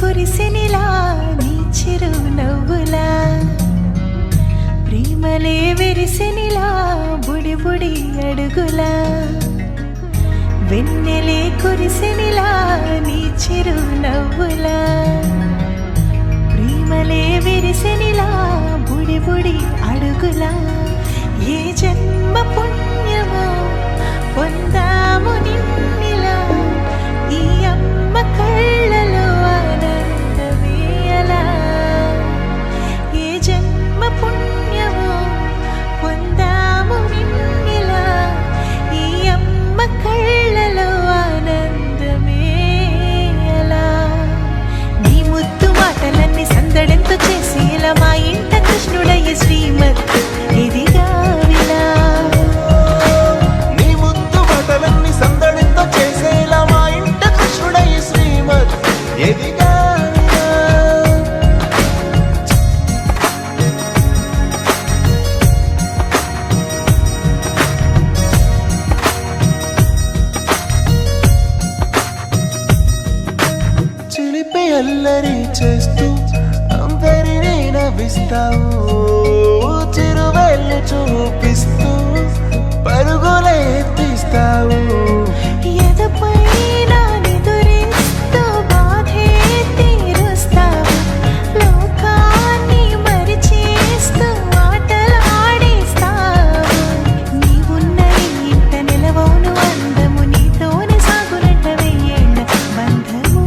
కురిసెనిలా నీ చిరు నవ్వులా ప్రేమలే విరిసెనిలా బుడి బుడి అడుగులా వెన్నెలే కురిసెనిలా నీ చిరు నవ్వులా ప్రేమలే విరిసెనిలా బుడి బుడి అడుగులా ఏ జన్మ పుణ్యమో పొందాము నిన్నిలా ఈ అమ్మ కళ్ళలో ఆనందమే అలా ఏ జన్మ పుణ్యమో పొందాము నిన్నిలా ఈ అమ్మ కళ్ళలో ఆనందమే అలా నీ ముద్దు మాటలన్నీ సందడంతో చేసేలా మా ఇంట కృష్ణుడయ్య శ్రీమత్ ఎదిగా విలా నీ ముద్దు మాటలన్నీ సందడితో చేసేలా మా ఇంట కృష్ణుడయ్య శ్రీమత్ ఎదిగా చిలిపి అల్లరి చేస్తూ అందరినీ నవ్విస్తావు చిరువెళ్ళు చూపిస్తూ పరుగులే తీస్తావు ఎదపై నా నిదురిస్తూ బాధే తీరుస్తావు లోకాన్ని మరిచేస్తూ ఆటలాడిస్తావు నీవున్న ఇంట నిలవోను అందము నీతోనే సాగునట్ట వెయ్యేళ్ళ బంధము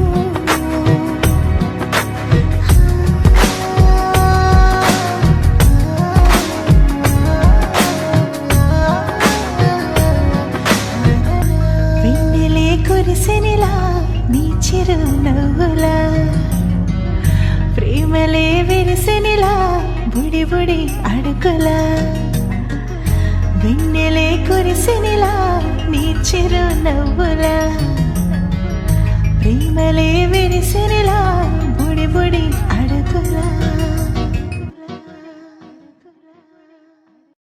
వెన్నెలే కురిసెనిలా నీ చిరు నవ్వులా ప్రేమలే విరిసెనిలా బుడి బుడి అడుగులా వెన్నెలే కురిసెనిలా నీ చిరు నవ్వులా ప్రేమలే విరిసెనిలా